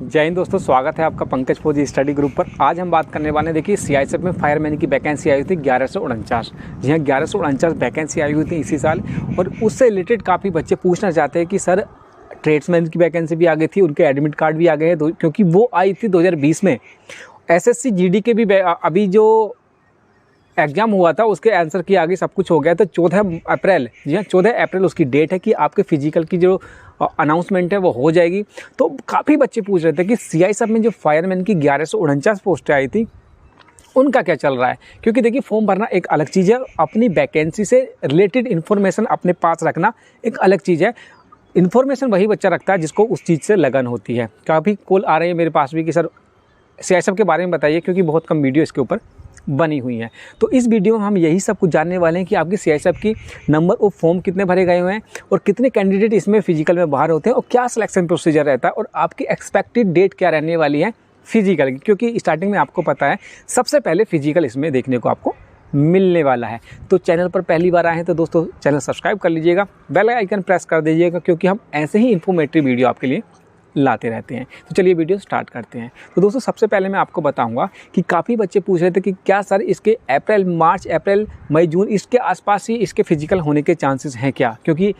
जय हिंद दोस्तों, स्वागत है आपका पंकज फौजी स्टडी ग्रुप पर। आज हम बात करने वाले हैं, देखिए सीआईएसएफ में फायरमैन की वैकेंसी आई हुई थी 1149। जी हाँ, 1149 वैकेंसी आई हुई थी इसी साल। और उससे रिलेटेड काफ़ी बच्चे पूछना चाहते हैं कि सर ट्रेड्समैन की वैकेंसी भी आ गई थी, उनके एडमिट कार्ड भी आ गए हैं, क्योंकि वो आई थी 2020 में। एसएससी जीडी के भी अभी जो एग्जाम हुआ था उसके आंसर की आगे सब कुछ हो गया। तो 14 अप्रैल, जी हाँ 14 अप्रैल उसकी डेट है कि आपके फिजिकल की जो अनाउंसमेंट है वो हो जाएगी। तो काफ़ी बच्चे पूछ रहे थे कि सीआईएसएफ में जो फायरमैन की 1149 पोस्टें आई थी उनका क्या चल रहा है। क्योंकि देखिए फॉर्म भरना एक अलग चीज़ है, अपनी वैकेंसी से रिलेटेड इन्फॉर्मेशन अपने पास रखना एक अलग चीज़ है। इन्फॉर्मेशन वही बच्चा रखता है जिसको उस चीज़ से लगन होती है। काफ़ी कॉल आ रहे हैं मेरे पास भी कि सर सीआईएसएफ के बारे में बताइए, क्योंकि बहुत कम वीडियो इसके ऊपर बनी हुई है। तो इस वीडियो में हम यही सब कुछ जानने वाले हैं कि आपकी सीआईएसएफ की नंबर ऑफ फॉर्म कितने भरे गए हुए हैं और कितने कैंडिडेट इसमें फिजिकल में बाहर होते हैं और क्या सिलेक्शन प्रोसीजर रहता है और आपकी एक्सपेक्टेड डेट क्या रहने वाली है फिजिकल की। क्योंकि स्टार्टिंग में आपको पता है सबसे पहले फिजिकल इसमें देखने को आपको मिलने वाला है। तो चैनल पर पहली बार आए हैं तो दोस्तों चैनल सब्सक्राइब कर लीजिएगा, बेल आइकन प्रेस कर दीजिएगा, क्योंकि हम ऐसे ही इन्फॉर्मेटिव वीडियो आपके लिए लाते रहते हैं। तो चलिए वीडियो स्टार्ट करते हैं। तो दोस्तों सबसे पहले मैं आपको बताऊंगा कि काफ़ी बच्चे पूछ रहे थे कि क्या सर इसके अप्रैल, मई, जून इसके आसपास ही इसके फिजिकल होने के चांसेस हैं क्या। क्योंकि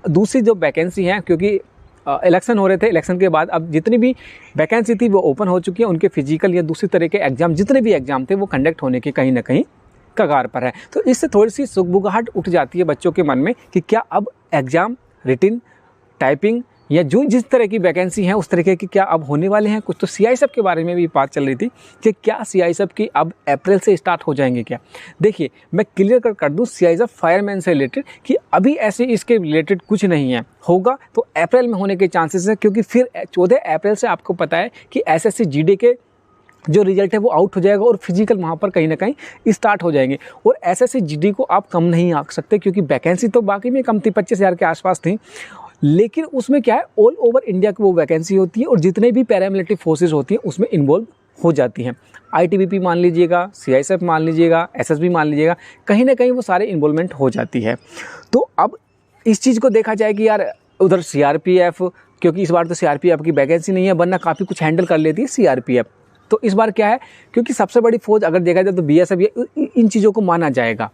दूसरी जो वैकेंसी हैं, क्योंकि इलेक्शन हो रहे थे, इलेक्शन के बाद अब जितनी भी वैकेंसी थी वो ओपन हो चुकी है, उनके फिजिकल या दूसरी तरह के एग्जाम जितने भी एग्जाम थे वो कंडक्ट होने के कहीं ना कहीं कगार पर है। तो इससे थोड़ी सी सुगबुगाहट उठ जाती है बच्चों के मन में कि क्या अब एग्ज़ाम रिटिन, टाइपिंग या जो जिस तरह की वैकेंसी है उस तरीके की क्या अब होने वाले हैं कुछ। तो सीआईएसएफ के बारे में भी बात चल रही थी कि क्या सीआईएसएफ की अब अप्रैल से स्टार्ट हो जाएंगे क्या। देखिए मैं क्लियर कर दूं सीआईएसएफ फायरमैन से रिलेटेड कि अभी ऐसे इसके रिलेटेड कुछ नहीं है। होगा तो अप्रैल में होने के चांसेस है, क्योंकि फिर 14 अप्रैल से आपको पता है कि एसएससी जीडी के जो रिजल्ट है वो आउट हो जाएगा और फिजिकल वहाँ पर कहीं ना कहीं स्टार्ट हो जाएंगे। और एसएससी जीडी को आप कम नहीं आंक सकते, क्योंकि वैकेंसी तो बाकी में कम थी, 25,000 के आसपास थी, लेकिन उसमें क्या है ऑल ओवर इंडिया की वो वैकेंसी होती है और जितने भी पैरामिलिट्री फोर्सेस होती हैं उसमें इन्वॉल्व हो जाती हैं। आईटीबीपी मान लीजिएगा, सीआईएसएफ मान लीजिएगा, एसएसबी मान लीजिएगा, कहीं ना कहीं वो सारे इन्वॉल्वमेंट हो जाती है। तो अब इस चीज़ को देखा जाए कि यार उधर सीआरपीएफ, क्योंकि इस बार तो सीआरपीएफ की वैकेंसी नहीं है, वरना काफ़ी कुछ हैंडल कर लेती है सीआरपीएफ। तो इस बार क्या है, क्योंकि सबसे बड़ी फौज अगर देखा जाए तो बीएसएफ, इन चीज़ों को माना जाएगा।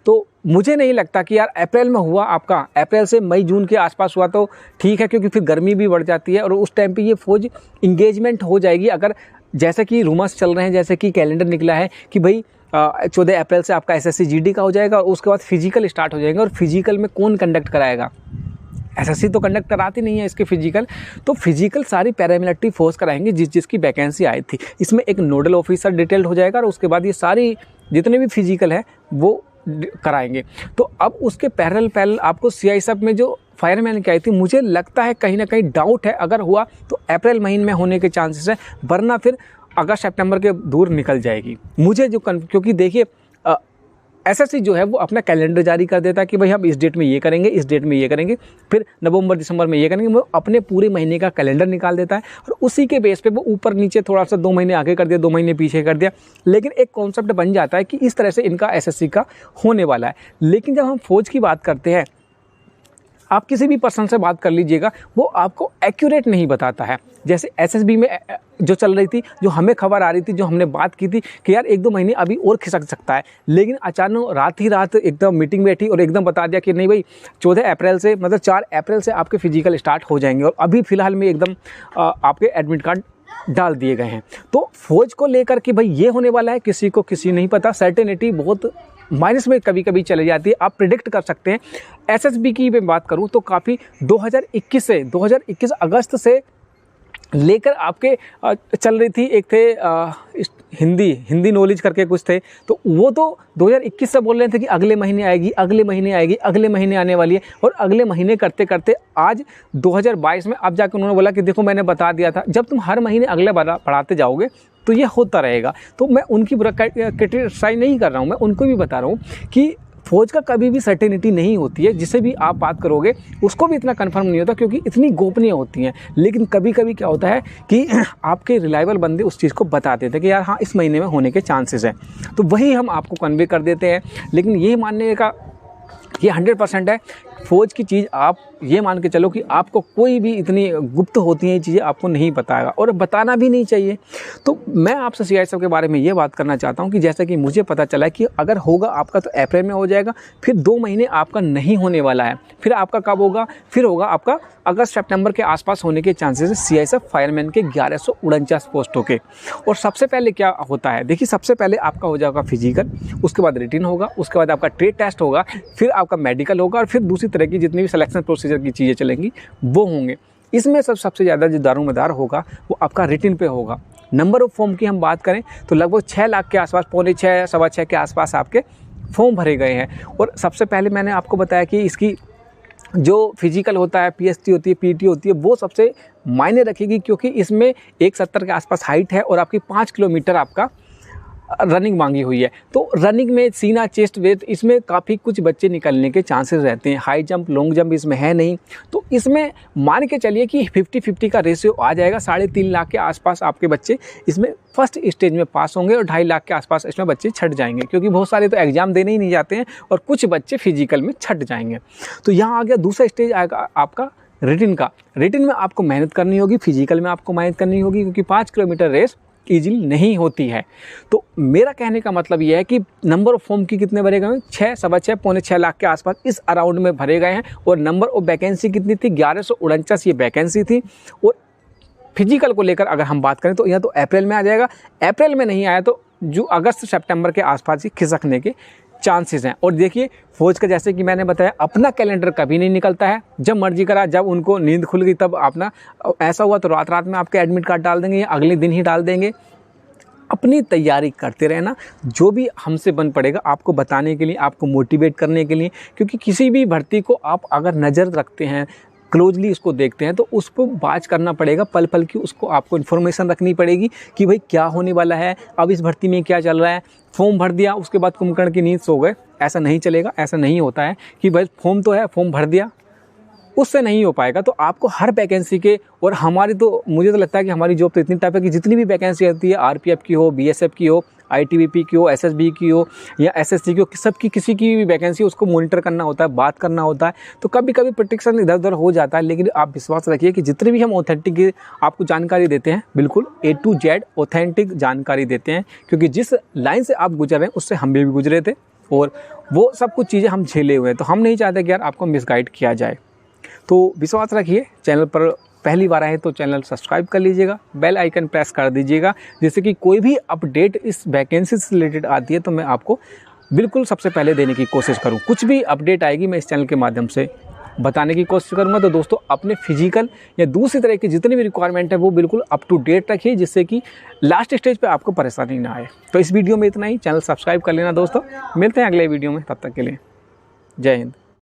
तो मुझे नहीं लगता कि यार अप्रैल में हुआ, आपका अप्रैल से मई जून के आसपास हुआ तो ठीक है, क्योंकि फिर गर्मी भी बढ़ जाती है और उस टाइम पे ये फौज इंगेजमेंट हो जाएगी। अगर जैसे कि रूमर्स चल रहे हैं, जैसे कि कैलेंडर निकला है कि भाई 14 अप्रैल से आपका एसएससी जीडी का हो जाएगा और उसके बाद फिजिकल स्टार्ट हो जाएगा। और फिजिकल में कौन कंडक्ट कराएगा, एसएससी तो कंडक्ट कराती नहीं है इसके फिजिकल। तो फिजिकल सारी पैरामिलिट्री फोर्स कराएंगे जिसकी वैकेंसी आई थी। इसमें एक नोडल ऑफिसर डिटेल्ड हो जाएगा और उसके बाद ये सारी जितने भी फिजिकल है वो कराएंगे। तो अब उसके पैरेलल आपको सीआईएसएफ में जो फायरमैन की आई थी, मुझे लगता है कहीं ना कहीं डाउट है, अगर हुआ तो अप्रैल महीने में होने के चांसेस है, वरना फिर अगस्त सितंबर के दूर निकल जाएगी। मुझे जो क्योंकि देखिए एसएससी जो है वो अपना कैलेंडर जारी कर देता है कि भाई हम इस डेट में ये करेंगे, इस डेट में ये करेंगे, फिर नवंबर दिसंबर में ये करेंगे। वो अपने पूरे महीने का कैलेंडर निकाल देता है और उसी के बेस पे वो ऊपर नीचे थोड़ा सा 2 महीने आगे कर दिया, 2 महीने पीछे कर दिया, लेकिन एक कॉन्सेप्ट बन जाता है कि इस तरह से इनका एसएससी का होने वाला है। लेकिन जब हम फौज की बात करते हैं, आप किसी भी पर्सन से बात कर लीजिएगा, वो आपको एक्यूरेट नहीं बताता है। जैसे एसएसबी में जो चल रही थी, जो हमें खबर आ रही थी, जो हमने बात की थी कि यार 1-2 महीने अभी और खिसक सकता है, लेकिन अचानक रात ही रात एकदम मीटिंग बैठी और एकदम बता दिया कि नहीं भाई 14 अप्रैल से, मतलब 4 अप्रैल से आपके फिजिकल स्टार्ट हो जाएंगे और अभी फ़िलहाल में एकदम आपके एडमिट कार्ड डाल दिए गए हैं। तो फौज को लेकर कि भाई ये होने वाला है, किसी को नहीं पता। सर्टेनिटी बहुत माइनस में कभी कभी चली जाती है, आप प्रिडिक्ट कर सकते हैं। एसएसबी की मैं बात करूं तो काफ़ी 2021 अगस्त से लेकर आपके चल रही थी। एक थे हिंदी नॉलेज करके कुछ थे, तो वो तो 2021 से बोल रहे थे कि अगले महीने आएगी, अगले महीने आएगी, अगले महीने आने वाली है, और अगले महीने करते करते आज 2022 में अब जाकर उन्होंने बोला कि देखो मैंने बता दिया था। जब तुम हर महीने अगले बढ़ाते जाओगे तो ये होता रहेगा। तो मैं उनकी क्रिटिसाइज नहीं कर रहा हूँ, मैं उनको भी बता रहा हूँ कि फौज का कभी भी सर्टेनिटी नहीं होती है, जिससे भी आप बात करोगे उसको भी इतना कंफर्म नहीं होता, क्योंकि इतनी गोपनीय होती हैं। लेकिन कभी कभी क्या होता है कि आपके रिलायबल बंदे उस चीज़ को बता देते हैं कि यार हाँ इस महीने में होने के चांसेस हैं, तो वही हम आपको कन्वे कर देते हैं। लेकिन ये मानने का ये 100% है फौज की चीज़ आप ये मान के चलो कि आपको कोई भी इतनी गुप्त होती हैं ये चीज़ें आपको नहीं बताएगा और बताना भी नहीं चाहिए। तो मैं आपसे सीआईएसएफ के बारे में ये बात करना चाहता हूँ कि जैसा कि मुझे पता चला कि अगर होगा आपका तो अप्रैल में हो जाएगा, फिर 2 महीने आपका नहीं होने वाला है, फिर आपका कब होगा, फिर होगा आपका अगस्त सितंबर के आसपास होने के चांसेस है सीआईएसएफ फायरमैन के 1149 पोस्टों के। और सबसे पहले क्या होता है, देखिए सबसे पहले आपका हो जाएगा फिजिकल, उसके बाद रिटन होगा, उसके बाद आपका ट्रेड टेस्ट होगा, फिर आपका मेडिकल होगा और फिर दूसरी तरह की जितनी भी सिलेक्शन प्रोसीजर की चीज़ें चलेंगी वो होंगे। इसमें सबसे ज़्यादा जो दारोमदार होगा वो आपका रिटन पे होगा। नंबर ऑफ फॉर्म की हम बात करें तो लगभग 6 लाख के आसपास, 5.25 सवा 6 के आसपास आपके फॉर्म भरे गए हैं। और सबसे पहले मैंने आपको बताया कि इसकी जो फिजिकल होता है, पीएसटी होती है, पीटी होती है, वो सबसे मायने रखेगी क्योंकि इसमें 170 के आसपास हाइट है और आपकी 5 किलोमीटर आपका रनिंग मांगी हुई है। तो रनिंग में सीना, चेस्ट, वेट, इसमें काफ़ी कुछ बच्चे निकलने के चांसेस रहते हैं। हाई जंप, लॉन्ग जंप इसमें है नहीं, तो इसमें मान के चलिए कि 50-50 का रेशियो आ जाएगा। 3.5 लाख के आसपास आपके बच्चे इसमें फर्स्ट स्टेज में पास होंगे और 2.5 लाख के आसपास इसमें बच्चे छट जाएंगे, क्योंकि बहुत सारे तो एग्जाम देने ही नहीं जाते हैं और कुछ बच्चे फिजिकल में छट जाएंगे। तो यहाँ आ गया दूसरा स्टेज आएगा आपका रिटन का। रिटन में आपको मेहनत करनी होगी, फिजिकल में आपको मेहनत करनी होगी, क्योंकि 5 किलोमीटर रेस ईजिली नहीं होती है। तो मेरा कहने का मतलब ये है कि नंबर ऑफ फॉर्म की कितने भरे गए हैं, 6, सवा 6, 5.25 लाख के आसपास इस अराउंड में भरे गए हैं। और नंबर ऑफ वैकेंसी कितनी थी, 1149 ये वैकेंसी थी। और फिजिकल को लेकर अगर हम बात करें तो यह तो अप्रैल में आ जाएगा, अप्रैल में नहीं आया तो जो अगस्त सितंबर के आसपास ही खिसकने के चांसेस हैं। और देखिए फौज का, जैसे कि मैंने बताया, अपना कैलेंडर कभी नहीं निकलता है, जब मर्जी करा, जब उनको नींद खुल गई तब अपना, ऐसा हुआ तो रात रात में आपके एडमिट कार्ड डाल देंगे या अगले दिन ही डाल देंगे। अपनी तैयारी करते रहना, जो भी हमसे बन पड़ेगा आपको बताने के लिए, आपको मोटिवेट करने के लिए, क्योंकि किसी भी भर्ती को आप अगर नज़र रखते हैं, क्लोजली उसको देखते हैं, तो उसको बात करना पड़ेगा, पल पल की उसको आपको इन्फॉर्मेशन रखनी पड़ेगी कि भाई क्या होने वाला है, अब इस भर्ती में क्या चल रहा है। फॉर्म भर दिया उसके बाद कुंभकर्ण की नींद सो गए, ऐसा नहीं चलेगा। ऐसा नहीं होता है कि भाई फॉर्म तो है, फॉर्म भर दिया, उससे नहीं हो पाएगा। तो आपको हर वैकेंसी के, और हमारी तो, मुझे तो लगता है कि हमारी जॉब तो इतनी टाइप है कि जितनी भी वैकेंसी आती है, आरपीएफ की हो, बीएसएफ की हो, आईटीबीपी की हो, एसएसबी की हो या एसएससी की हो, सबकी किसी की भी वैकेंसी उसको मॉनिटर करना होता है, बात करना होता है। तो कभी कभी प्रेडिक्शन इधर उधर हो जाता है, लेकिन आप विश्वास रखिए कि जितनी भी हम ऑथेंटिक आपको जानकारी देते हैं, बिल्कुल A to Z ऑथेंटिक जानकारी देते हैं, क्योंकि जिस लाइन से आप गुजर रहे हैं उससे हम भी गुजरे थे और वो सब कुछ चीज़ें हम झेले हुए हैं। तो हम नहीं चाहते कि यार आपको मिसगाइड किया जाए। तो विश्वास रखिए, चैनल पर पहली बार आए तो चैनल सब्सक्राइब कर लीजिएगा, बेल आइकन प्रेस कर दीजिएगा, जिससे कि कोई भी अपडेट इस वैकेंसी से रिलेटेड आती है तो मैं आपको बिल्कुल सबसे पहले देने की कोशिश करूं। कुछ भी अपडेट आएगी मैं इस चैनल के माध्यम से बताने की कोशिश करूंगा। तो दोस्तों, अपने फिजिकल या दूसरी तरह की जितनी भी रिक्वायरमेंट है वो बिल्कुल अप टू डेट रखिए, जिससे कि लास्ट स्टेज पे आपको परेशानी ना आए। तो इस वीडियो में इतना ही, चैनल सब्सक्राइब कर लेना दोस्तों। मिलते हैं अगले वीडियो में, तब तक के लिए जय हिंद।